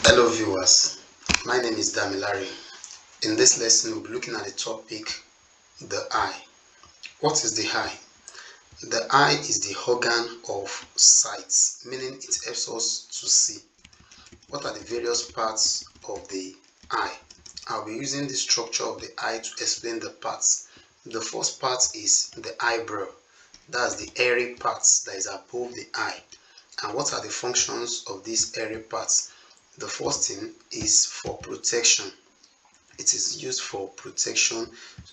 Hello viewers, my name is Damilare. In this lesson we'll be looking at the topic, the eye. What is the eye? The eye is the organ of sight, meaning it helps us to see. What are the various parts of the eye? I'll be using the structure of the eye to explain the parts. The first part is the eyebrow. That's the hairy parts that is above the eye. And what are the functions of these hairy parts? The first thing is for protection. It is used for protection.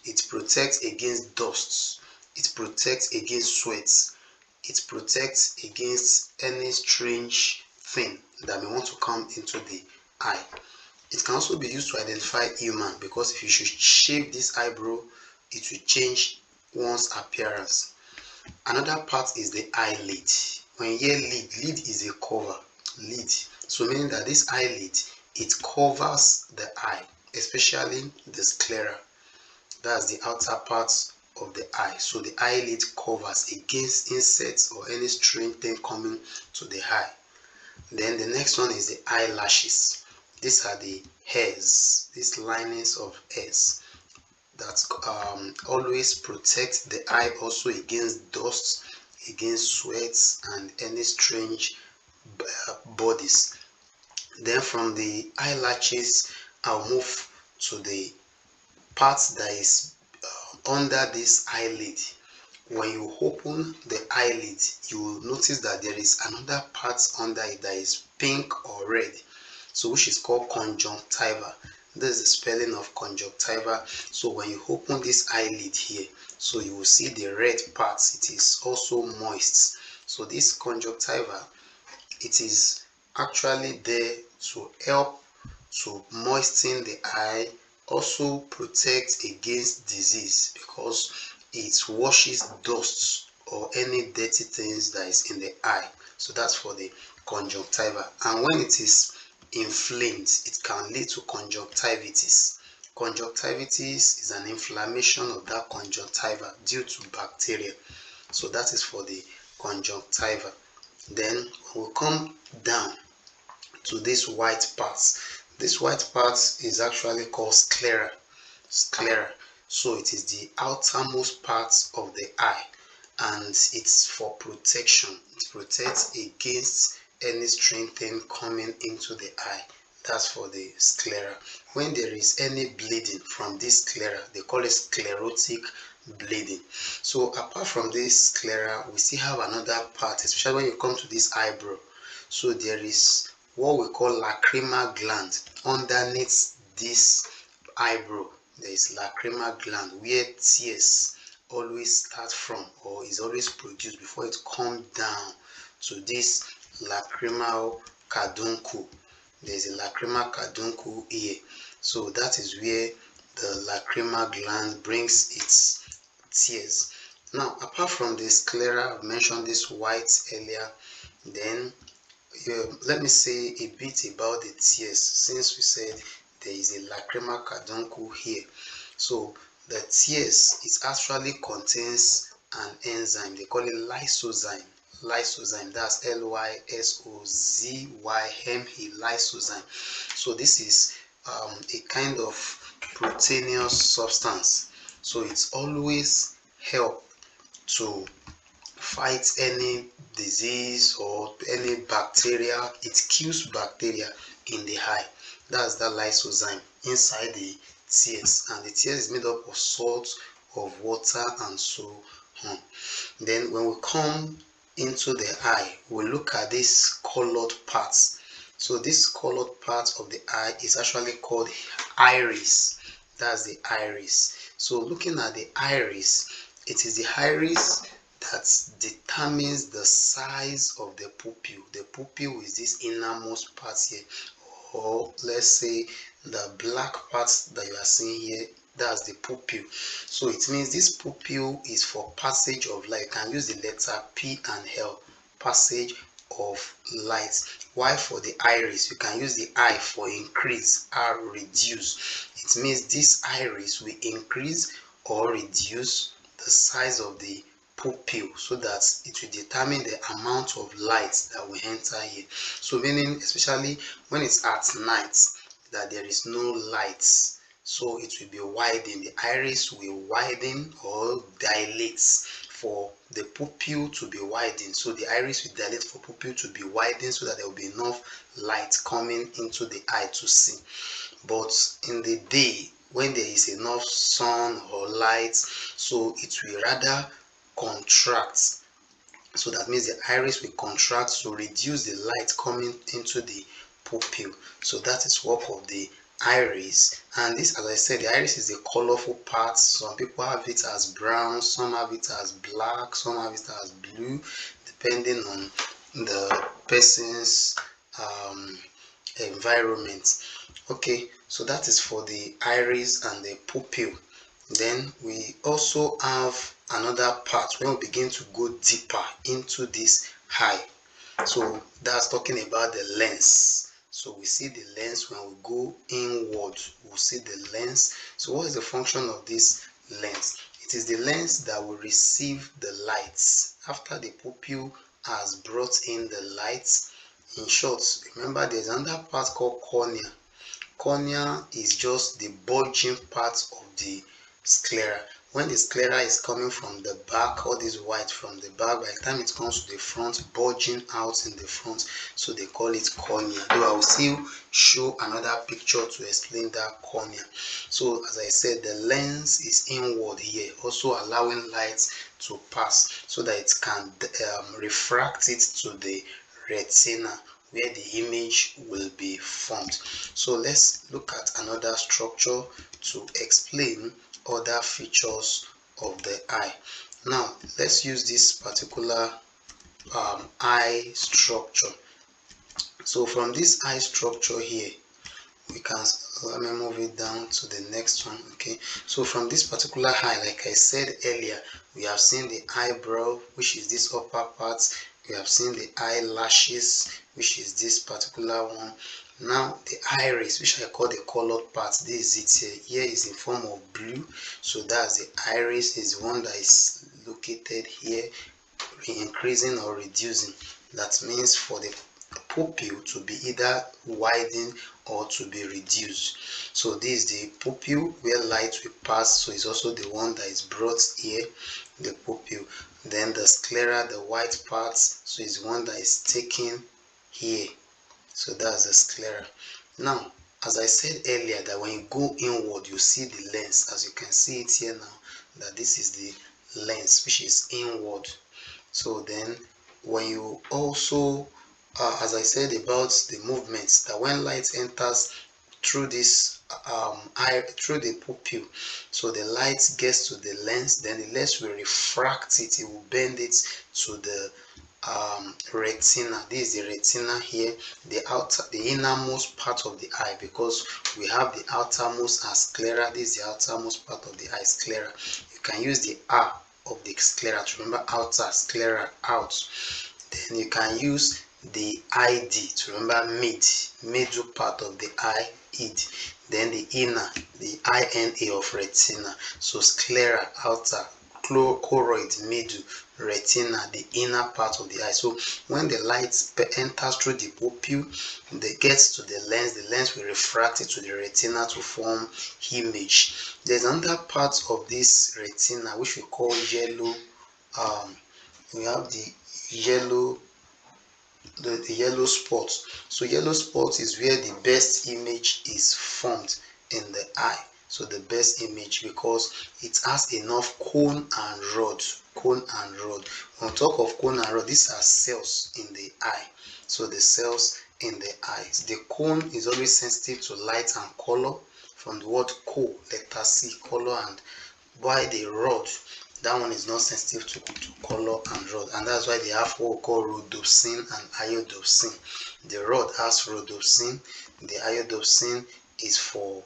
It protects against dusts. It protects against sweats. It protects against any strange thing that may want to come into the eye. It can also be used to identify human, because if you should shave this eyebrow, it will change one's appearance. Another part is the eyelid. When you hear lid is a cover. Lid. So meaning that this eyelid, it covers the eye, especially the sclera. That's the outer part of the eye. So the eyelid covers against insects or any strange thing coming to the eye. Then the next one is the eyelashes. These are the hairs, these linings of hairs that always protect the eye also against dust, against sweats and any strange bodies. Then from the eyelashes, I'll move to the part that is under this eyelid. When you open the eyelid, you will notice that there is another part under it that is pink or red, so which is called conjunctiva. This is the spelling of conjunctiva. So when you open this eyelid here, so you will see the red parts. It is also moist. So this conjunctiva, it is actually there to help to moisten the eye, also protect against disease, because it washes dust or any dirty things that is in the eye. So that's for the conjunctiva. And when it is inflamed, it can lead to conjunctivitis. Conjunctivitis is an inflammation of that conjunctiva due to bacteria. So that is for the conjunctiva. Then we'll come down to this white parts. This white part is actually called sclera. Sclera. So it is the outermost part of the eye, and it's for protection. It protects against any strange thing coming into the eye. That's for the sclera. When there is any bleeding from this sclera, they call it sclerotic bleeding. So apart from this sclera, we still have another part, especially when you come to this eyebrow. So there is what we call lacrimal gland underneath this eyebrow. There is lacrimal gland where tears always start from, or is always produced before it comes down to this lacrimal carbuncle. There is a lacrimal carbuncle here. So that is where the lacrimal gland brings its tears. Now, apart from the sclera, I've mentioned this white earlier. Then let me say a bit about the tears, since we said there is a lacrimal carbuncle here. So the tears, it actually contains an enzyme. They call it lysozyme. Lysozyme, that's Lysozyme, lysozyme. So this is a kind of proteinous substance. So it's always help to fight any disease or any bacteria. It kills bacteria in the eye. That's the lysozyme inside the tears, and the tears is made up of salt, of water, and so on. Then when we come into the eye, we look at this colored parts. So this colored part of the eye is actually called iris. That's the iris. So looking at the iris, it is the iris that determines the size of the pupil. The pupil is this innermost part here, or let's say the black parts that you are seeing here, that's the pupil. So it means this pupil is for passage of light. You can use the letter P and L, passage of light. While for the iris, you can use the I for increase, R reduce. It means this iris will increase or reduce the size of the pupil, so that it will determine the amount of light that will enter here. So meaning, especially when it's at night, that there is no light, so it will be widened. The iris will widen or dilate for the pupil to be widened. So the iris will dilate for pupil to be widened, so that there will be enough light coming into the eye to see. But in the day, when there is enough sun or light, so it will rather contract. So that means the iris will contract to reduce the light coming into the pupil. So that is work of the iris. And this, as I said, the iris is the colorful part. Some people have it as brown, some have it as black, some have it as blue, depending on the person's environment. Okay, so that is for the iris and the pupil. Then we also have another part when we begin to go deeper into this eye. So that's talking about the lens. So we see the lens. When we go inward, we'll see the lens. So what is the function of this lens? It is the lens that will receive the lights after the pupil has brought in the lights. In short, remember there's another part called cornea. Cornea is just the bulging part of the sclera. When the sclera is coming from the back, all this white from the back, by the time it comes to the front, bulging out in the front, so they call it cornea. Though I will still show another picture to explain that cornea. So as I said, the lens is inward here, also allowing light to pass so that it can refract it to the retina, where the image will be formed. So let's look at another structure to explain other features of the eye. Now let's use this particular eye structure. So from this eye structure here, we can, let me move it down to the next one. Okay, so from this particular eye, like I said earlier, we have seen the eyebrow, which is this upper part. We have seen the eyelashes, which is this particular one. Now the iris, which I call the colored part, this is it here. Here is in form of blue, so that's the iris, is the one that is located here, increasing or reducing. That means for the pupil to be either widened or to be reduced. So this is the pupil where light will pass, so it's also the one that is brought here, the pupil. Then the sclera, the white parts, so it's the one that is taken here, so that's the sclera. Now as I said earlier, that when you go inward, you see the lens. As you can see it here now, that this is the lens, which is inward. So then when you also as I said about the movements, that when light enters through this through the pupil, so the light gets to the lens, then the lens will refract it, it will bend it to the retina. This is the retina here, the innermost part of the eye, because we have the outermost as sclera. This is the outermost part of the eye, sclera. You can use the R of the sclera to remember outer, sclera, out. Then you can use the ID to remember middle part of the eye, id. Then the inner, the INA of retina. So sclera, outer, choroid, middle, retina, the inner part of the eye. So when the light enters through the pupil, it gets to the lens will refract it to the retina to form image. There's another part of this retina which we call yellow. We have the yellow spot. So yellow spot is where the best image is formed in the eye. So the best image, because it has enough cone and rod. Cone and rod. When we talk of cone and rod, these are cells in the eye. So the cells in the eyes. The cone is always sensitive to light and color, from the word co, letter C, color, and by the rod, that one is not sensitive to color and rod, and that's why they have what we call rhodopsin and iodopsin. The rod has rhodopsin, the iodopsin is for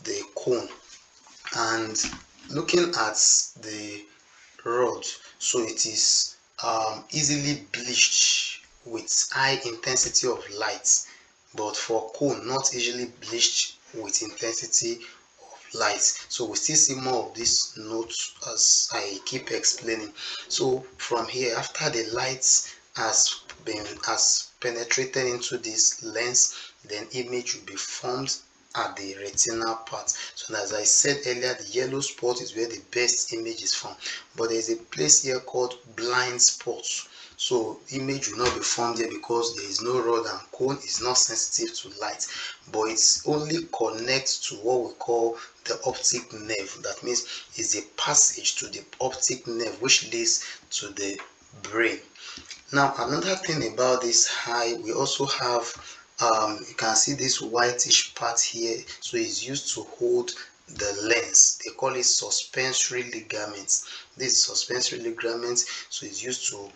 the cone. And looking at the rod, so it is easily bleached with high intensity of light, but for cone, not easily bleached with intensity of light. So we still see more of this notes as I keep explaining. So from here, after the light has penetrated into this lens, then image will be formed at the retinal part. So as I said earlier, the yellow spot is where the best image is formed, but there is a place here called blind spots. So image will not be formed here because there is no rod and cone is not sensitive to light, but it's only connects to what we call the optic nerve. That means it's a passage to the optic nerve which leads to the brain. Now another thing about this eye, we also have you can see this whitish part here, so it's used to hold the lens. They call it suspensory ligaments. This suspensory ligaments, so it's used to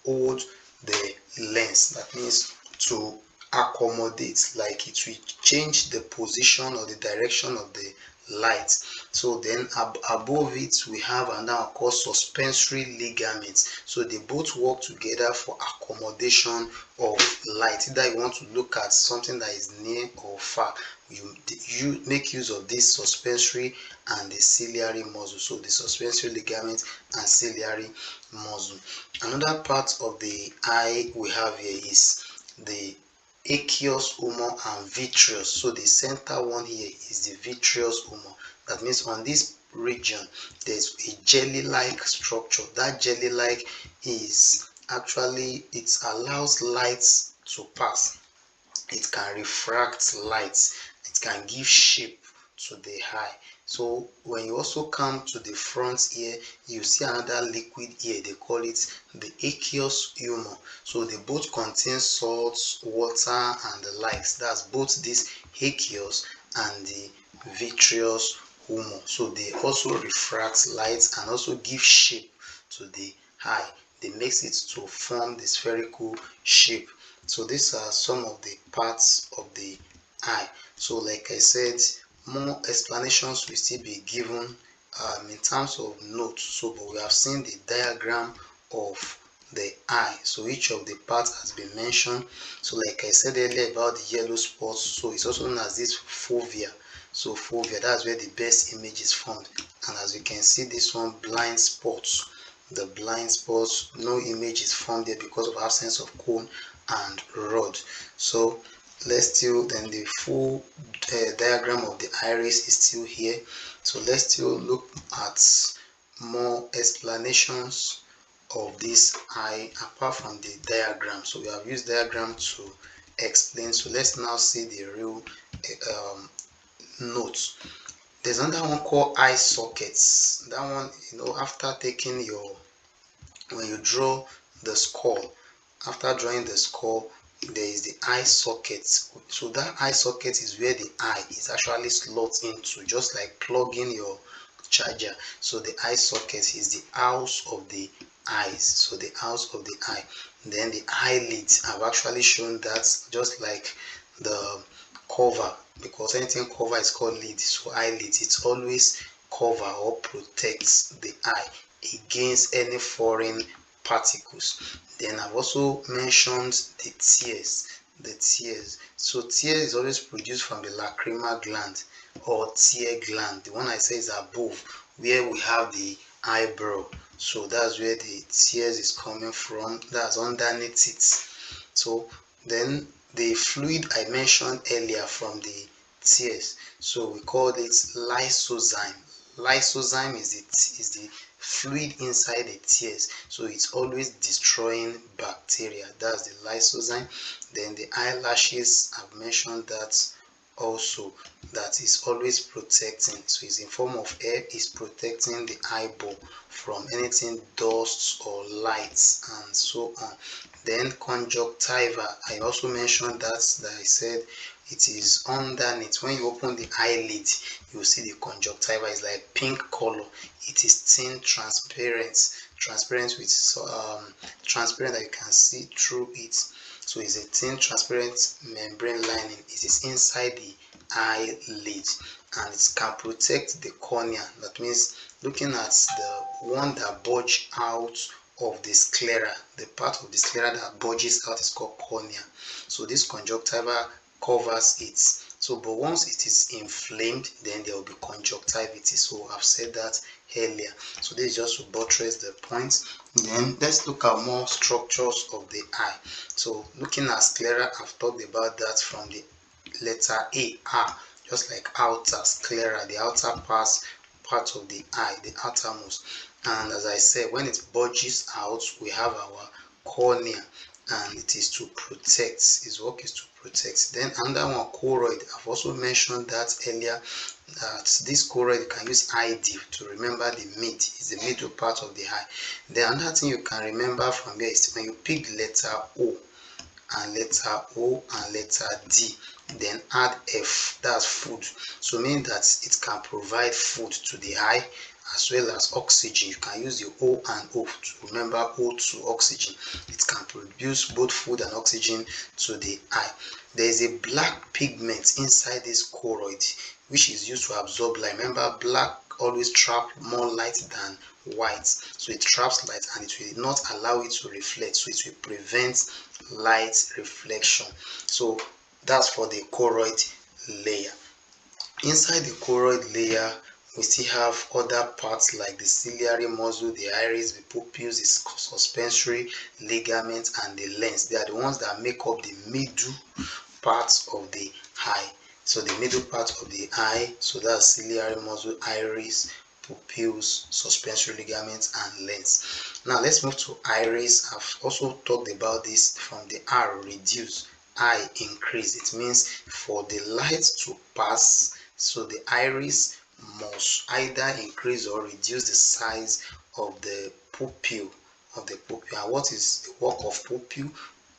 hold the lens. That means to accommodate, like it will change the position or the direction of the light. So then above it we have another called suspensory ligaments. So they both work together for accommodation of light. Either you want to look at something that is near or far, you make use of this suspensory and the ciliary muscle. So the suspensory ligament and ciliary muscle. Another part of the eye we have here is the aqueous humor and vitreous. So the center one here is the vitreous humor. That means on this region there's a jelly-like structure. That jelly-like is actually, it allows lights to pass. It can refract light. It can give shape to the eye. So when you also come to the front here, you see another liquid here. They call it the aqueous humor. So they both contain salts, water, and the likes. That's both this aqueous and the vitreous humor. So they also refract light and also give shape to the eye. They makes it to form the spherical shape. So these are some of the parts of the eye. So like I said, more explanations will still be given in terms of notes. So but we have seen the diagram of the eye. So each of the parts has been mentioned. So like I said earlier about the yellow spots, so it's also known as this fovea. So fovea, that's where the best image is formed. And as you can see, this one, blind spots. The blind spots, no image is formed there because of absence of cone and rod. So let's still, then the full diagram of the iris is still here. So let's still look at more explanations of this eye apart from the diagram. So we have used diagram to explain. So let's now see the real notes. There's another one called eye sockets. That one, after taking your, when you draw the skull, after drawing the skull, there is the eye socket. So that eye socket is where the eye is actually slot into, just like plugging your charger. So the eye socket is the house of the eyes. So the house of the eye. Then the eyelids, I've actually shown that, just like the cover, because anything cover is called lid. So eyelids, it's always cover or protects the eye against any foreign particles. Then I've also mentioned the tears. The tears. So tear is always produced from the lacrimal gland or tear gland. The one I say is above, where we have the eyebrow. So that's where the tears is coming from. That's underneath it. So then the fluid I mentioned earlier from the tears, so we call it lysozyme. Lysozyme is the fluid inside the tears, so it's always destroying bacteria. That's the lysozyme. Then the eyelashes, I've mentioned that also, that is always protecting. So it's in form of air, is protecting the eyeball from anything, dust or lights and so on. Then conjunctiva, I also mentioned that I said it is underneath. When you open the eyelid, you will see the conjunctiva is like pink color. It is thin, transparent with transparent that you can see through it. So it's a thin, transparent membrane lining. It is inside the eyelid and it can protect the cornea. That means looking at the one that bulge out of the sclera, the part of the sclera that bulges out is called cornea. So this conjunctiva covers it. So but once it is inflamed, then there will be conjunctivitis. So I've said that earlier. So this is just to buttress the points. Then let's look at more structures of the eye. So looking at sclera, I've talked about that from the letter A, R, just like outer sclera, the outer part of the eye, the outermost. And as I said, when it bulges out, we have our cornea, and it is to protect. Its work is to protect. Then another one, choroid. I've also mentioned that earlier, that this choroid, you can use ID to remember the mid. It's the middle part of the eye. Then another thing you can remember from here is when you pick letter O and letter D, then add F, that's food. So meaning that it can provide food to the eye as well as oxygen. You can use the O and O to remember O2, oxygen. It can produce both food and oxygen to the eye. There is a black pigment inside this choroid which is used to absorb light. Remember, black always trap more light than white, so it traps light and it will not allow it to reflect, so it will prevent light reflection. So that's for the choroid layer. Inside the choroid layer, we still have other parts like the ciliary muscle, the iris, the pupils, the suspensory ligament, and the lens. They are the ones that make up the middle parts of the eye. So the middle part of the eye, so that's ciliary muscle, iris, pupils, suspensory ligaments, and lens. Now let's move to iris. I've also talked about this from the R, reduce, I, increase. It means for the light to pass, so the iris must either increase or reduce the size of the pupil. And what is the work of pupil?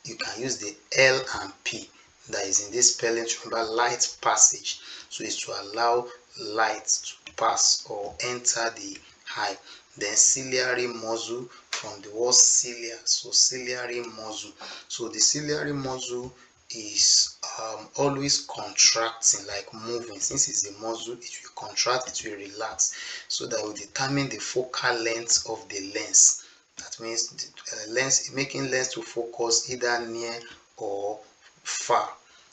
You can use the L and P that is in this spelling to remember light passage. So it's to allow light to pass or enter the eye. Then ciliary muscle, from the word cilia, so ciliary muscle. So the ciliary muscle is always contracting, like moving. Since it's a muscle, it will contract, it will relax, so that will determine the focal length of the lens. That means the lens, making lens to focus either near or far.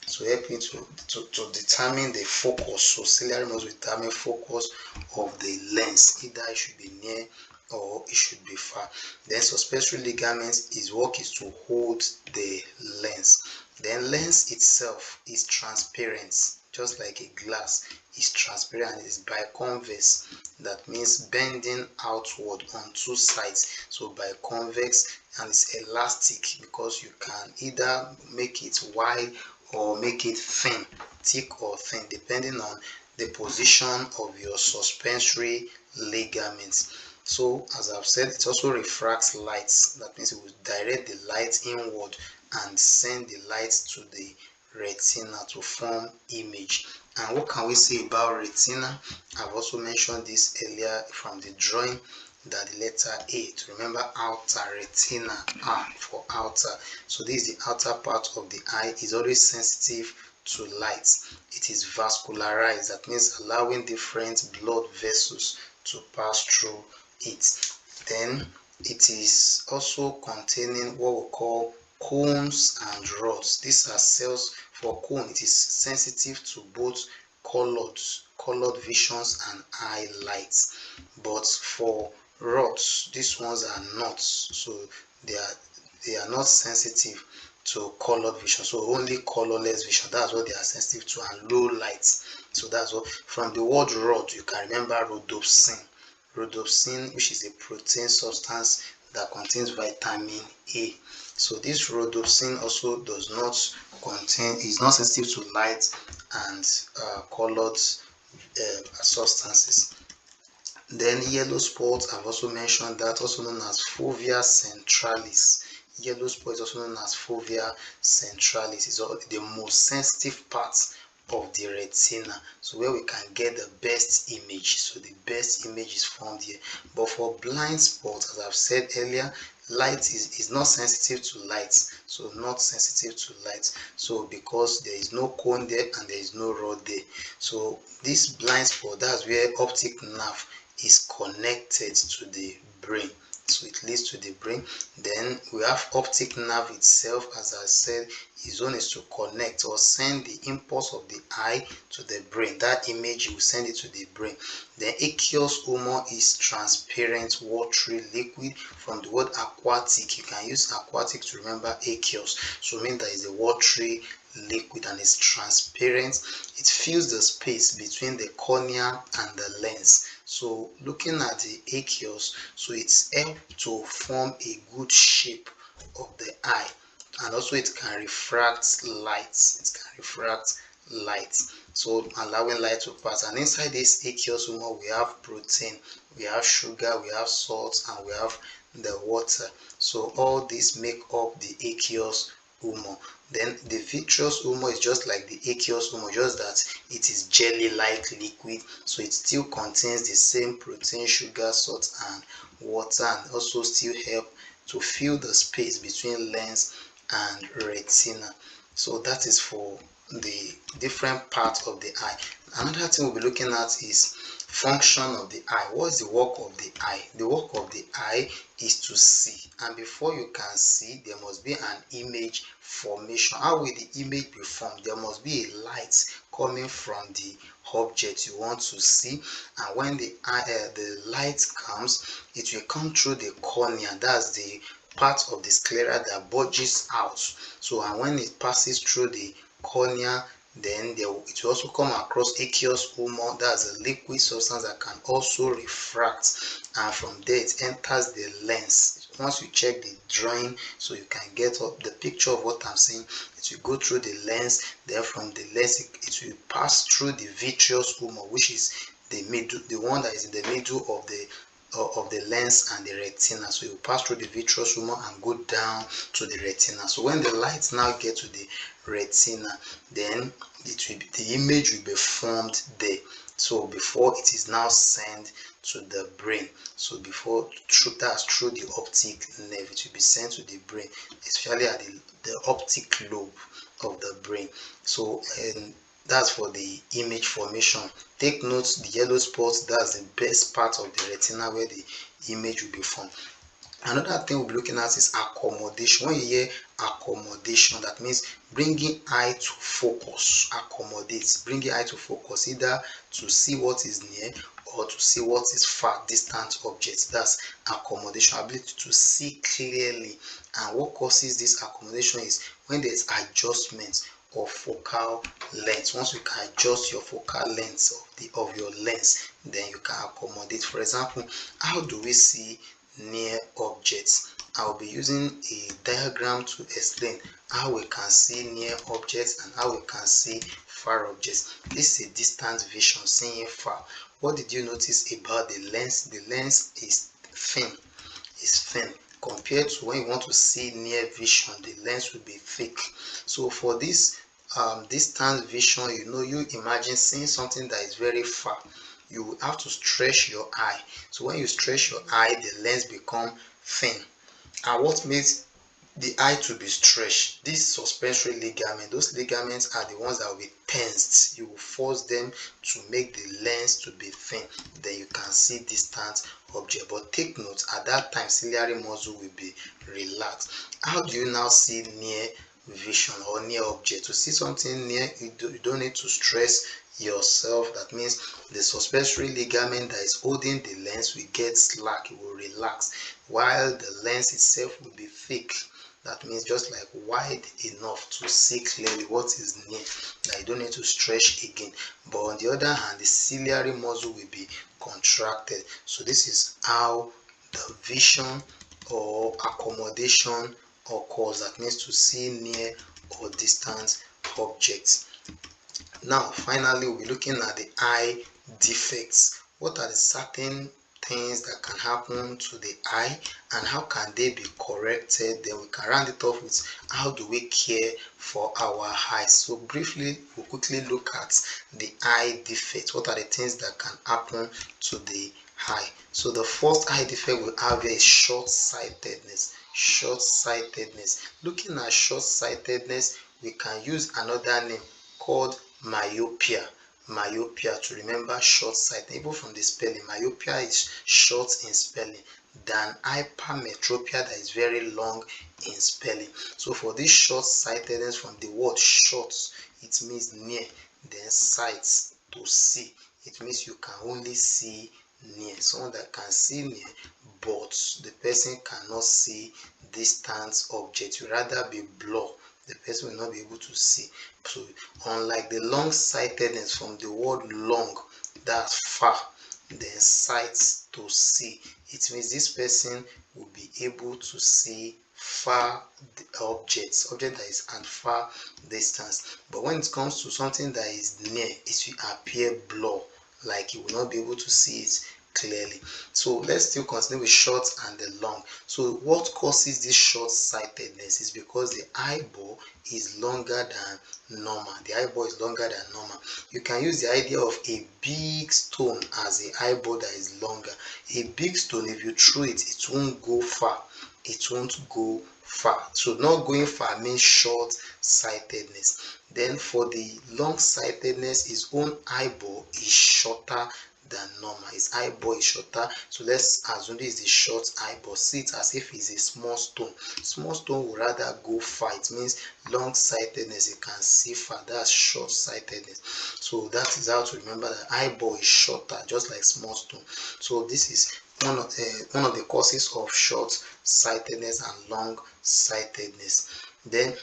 So helping to determine the focus. So ciliary muscle determine focus of the lens, either it should be near or it should be far. Then suspensory ligaments, his work is to hold the lens. Then lens itself is transparent, just like a glass. Is transparent and is biconvex. That means bending outward on two sides. So biconvex, and it's elastic because you can either make it wide or make it thin, thick or thin, depending on the position of your suspensory ligaments. So as I've said, it also refracts light. That means it will direct the light inward and send the light to the retina to form image. And what can we say about retina? I've also mentioned this earlier from the drawing, that the letter A, to remember outer, retina, R for outer. So this is the outer part of the eye, is always sensitive to light. It is vascularized, that means allowing different blood vessels to pass through it. Then it is also containing what we call cones and rods. These are cells. For cone, it is sensitive to both colored visions and eye lights. But for rods, these ones are not. So they are not sensitive to colored vision. So only colorless vision, that's what they are sensitive to, and low lights. So that's what, from the word rod, you can remember rhodopsin. Rhodopsin, which is a protein substance that contains vitamin A. So this rhodopsin also does not contain, is not sensitive to light and colored substances. Then yellow spots, I've also mentioned that, also known as fovea centralis. Yellow spot is also known as fovea centralis. It's the most sensitive part of the retina, so where we can get the best image. So the best image is formed here. But for blind spots, as I've said earlier, light is not sensitive to light, so not sensitive to light. So because there is no cone there and there is no rod there, so this blind spot, that's where optic nerve is connected to the brain. so it leads to the brain. Then we have optic nerve itself. As I said, its own is to connect or send the impulse of the eye to the brain. That image, will send it to the brain. The aqueous humor is transparent watery liquid. From the word aquatic, you can use aquatic to remember aqueous, so mean that is a watery liquid and it's transparent. It fills the space between the cornea and the lens. So looking at the aqueous, so it's helped to form a good shape of the eye, and also it can refract light. So allowing light to pass. And inside this aqueous humor, we have protein, we have sugar, we have salt, and we have the water. So all these make up the aqueous humor. Then the vitreous humor is just like the aqueous humor, just that it is jelly-like liquid, so it still contains the same protein, sugar, salt, and water, and also still help to fill the space between lens and retina. So that is for the different parts of the eye. Another thing we'll be looking at is function of the eye. What is the work of the eye? The work of the eye is to see, and before you can see, there must be an image formation. How will the image be formed? There must be a light coming from the object you want to see, and when the light comes, it will come through the cornea. That's the part of the sclera that bulges out. So, and when it passes through the cornea, then it will also come across aqueous humor. That's a liquid substance that can also refract, and from there it enters the lens. Once you check the drawing, so you can get up the picture of what I'm saying, it will go through the lens. Then from the lens, it will pass through the vitreous humor, which is the middle, the one that is in the middle of the lens and the retina. So you pass through the vitreous humor and go down to the retina. So when the light now get to the retina, then the image will be formed there. So before it is now sent to the brain, so before through the optic nerve, it will be sent to the brain, especially at the optic lobe of the brain. So that's for the image formation. Take note, the yellow spots, that's the best part of the retina where the image will be formed. Another thing we'll be looking at is accommodation. When you hear accommodation, that means bringing eye to focus. Accommodate, bringing eye to focus, either to see what is near or to see what is far, distant objects. That's accommodation, ability to see clearly. And what causes this accommodation is when there's adjustment of focal length. Once you can adjust your focal length of your lens, then you can accommodate. For example, how do we see near objects? I'll be using a diagram to explain how we can see near objects and how we can see far objects. This is a distant vision, seeing far. What did you notice about the lens? The lens is thin. Compared to when you want to see near vision, the lens will be thick. So for this distant vision, you imagine seeing something that is very far, you will have to stretch your eye. So when you stretch your eye, the lens become thin. And what makes the eye to be stretched? This suspensory ligament. Those ligaments are the ones that will be tensed. You will force them to make the lens to be thin. Then you can see distant object. But take note, at that time ciliary muscle will be relaxed. How do you now see near vision or near object? To see something near, you don't need to stress yourself. That means the suspensory ligament that is holding the lens will get slack, it will relax, while the lens itself will be thick. That means just like wide enough to see clearly what is near, that you don't need to stretch again. But on the other hand, the ciliary muscle will be contracted. So this is how the vision or accommodation occurs. That means to see near or distant objects. Now finally, we'll be looking at the eye defects. What are the certain things that can happen to the eye and how can they be corrected? Then we can round it off with how do we care for our eyes. So briefly, we'll quickly look at the eye defects. What are the things that can happen to the eye? So the first eye defect we have here is short-sightedness. Looking at short-sightedness, we can use another name called myopia. myopia to remember short-sighted. Even from the spelling, myopia is short in spelling than hypermetropia that is very long in spelling. So for this short-sightedness, from the word short, it means near, then sight, to see, it means you can only see near. Someone that can see near, but the person cannot see distant object, you rather be blur, the person will not be able to see. So unlike the long-sightedness, from the word long, that's far, then sight, to see, it means this person will be able to see far objects that is at far distance. But when it comes to something that is near, it will appear blur, like you will not be able to see it clearly. So let's still continue with short and the long. So what causes this short-sightedness is because the eyeball is longer than normal. The eyeball is longer than normal. You can use the idea of a big stone as the eyeball that is longer. A big stone, if you throw it, it won't go far. It won't go far. So not going far means short-sightedness. Then for the long-sightedness, his own eyeball is shorter than normal. His eyeball is shorter. So let's assume this is the short eyeball. See it as if it's a small stone. Small stone would rather go far. It means long-sightedness, you can see far. That's short-sightedness. So that is how to remember that eyeball is shorter, just like small stone. So this is one of the causes of short-sightedness and long-sightedness. Then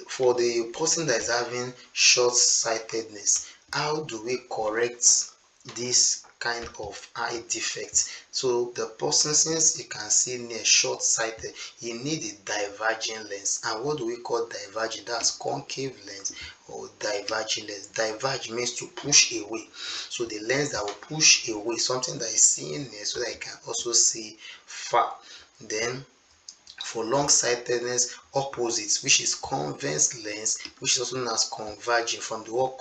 for the person that is having short-sightedness, how do we correct this kind of eye defect? So the person, since he can see near, short-sighted, he need a diverging lens. And what do we call diverging? That's concave lens or diverging lens. Diverge means to push away. So the lens that will push away something that is seeing near so that he can also see far. Then for long-sightedness, opposite, which is convex lens, which is also known as converging, from the word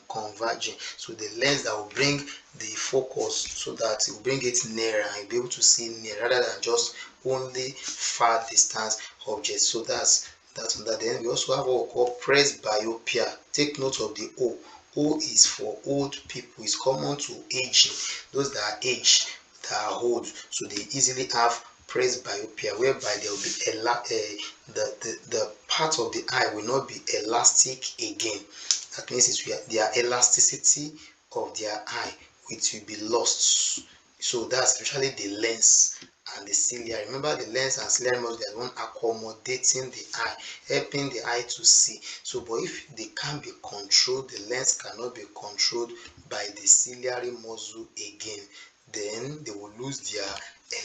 converging. So the lens that will bring the focus so that it will bring it nearer and you'll be able to see near rather than just only far distance objects. So that's that. Then we also have what we call presbyopia. Take note of the O. O is for old people. It's common to aging. Those that are aged, that are old, so they easily have presbyopia, whereby there will be the part of the eye will not be elastic again. That means their elasticity of their eye, which will be lost. So that's especially the lens and the cilia. Remember, the lens and ciliary muscle, they are one accommodating the eye, helping the eye to see. So but if they can't be controlled, the lens cannot be controlled by the ciliary muscle again, then they will lose their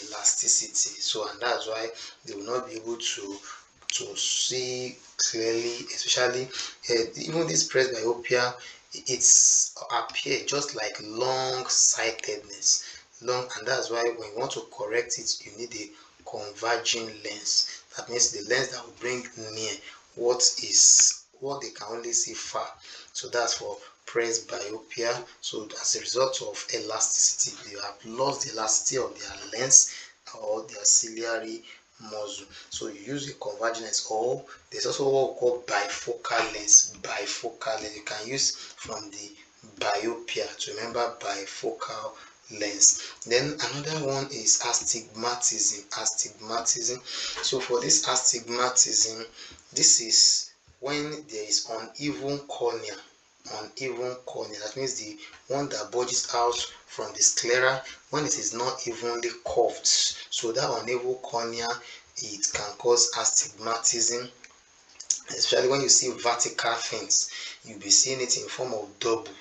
elasticity. So and that's why they will not be able to see clearly, especially even this presbyopia, it's appear just like long-sightedness, and that's why when you want to correct it, you need a converging lens. That means the lens that will bring near what they can only see far. So that's for presbyopia. So as a result of elasticity, they have lost the elasticity of their lens or their ciliary muscle. So you use a converging lens, or there's also what we call bifocal lens. Bifocal lens you can use from the myopia to remember bifocal lens. Then another one is astigmatism. Astigmatism. So for this astigmatism, this is when there is uneven cornea. Uneven cornea, that means the one that bulges out from the sclera, when it is not evenly curved. So that uneven cornea, it can cause astigmatism, especially when you see vertical things, you'll be seeing it in form of double.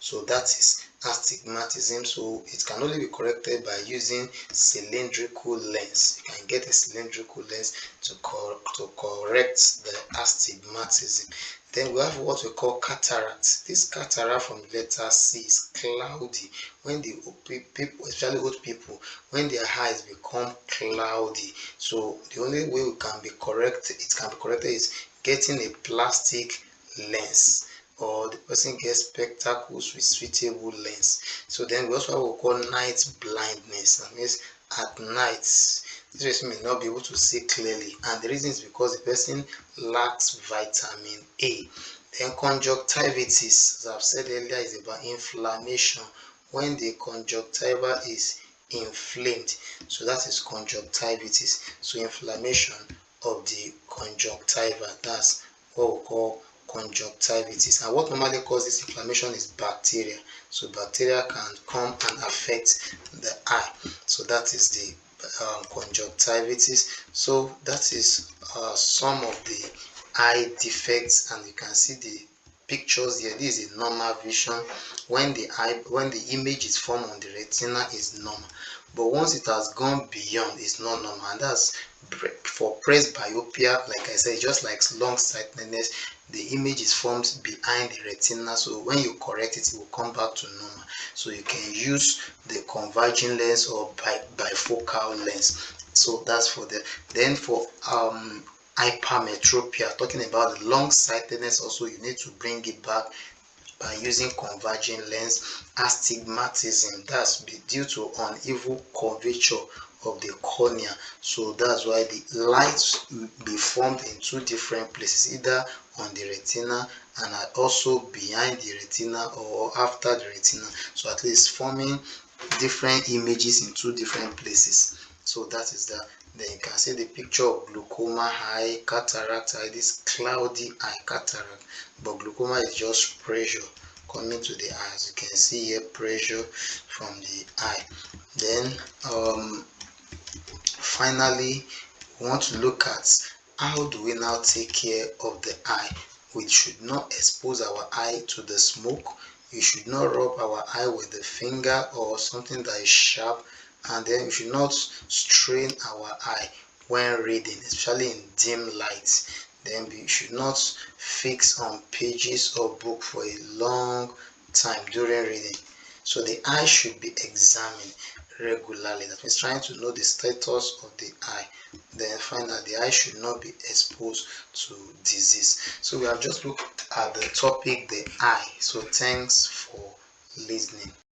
So that is astigmatism. So it can only be corrected by using cylindrical lens. You can get a cylindrical lens to correct the astigmatism. Then we have what we call cataract. This cataract from the letter C is cloudy. When the people, especially old people, when their eyes become cloudy, so the only way it can be corrected is getting a plastic lens, or the person gets spectacles with suitable lens. So then we also have what we call night blindness. That means at night this person may not be able to see clearly, and the reason is because the person lacks vitamin A. Then conjunctivitis, as I've said earlier, is about inflammation. When the conjunctiva is inflamed, so that is conjunctivitis. So inflammation of the conjunctiva, that's what we call conjunctivitis. And what normally causes inflammation is bacteria. So bacteria can come and affect the eye. So that is the conjunctivitis. So that is some of the eye defects, and you can see the pictures here. This is a normal vision. When the image is formed on the retina is normal, but once it has gone beyond, it's not normal. And that's for presbyopia. Like I said, just like long sightedness, the image is formed behind the retina, so when you correct it, it will come back to normal. So you can use the converging lens or bifocal lens. So that's for the then for hypermetropia, talking about the long sightedness, also you need to bring it back by using converging lens. Astigmatism, that's due to uneven curvature of the cornea. So that's why the lights will be formed in two different places, either on the retina and also behind the retina or after the retina. So at least forming different images in two different places. So that is that. Then you can see the picture of glaucoma eye, cataract eye, this cloudy eye, cataract. But glaucoma is just pressure coming to the eye. As you can see here, pressure from the eye. Then finally, we want to look at how do we now take care of the eye. We should not expose our eye to the smoke. You should not rub our eye with the finger or something that is sharp, and then we should not strain our eye when reading, especially in dim light. Then we should not fix on pages or book for a long time during reading. So the eye should be examined regularly. That means trying to know the status of the eye. Then finally, the eye should not be exposed to disease. So we have just looked at the topic, the eye. So thanks for listening.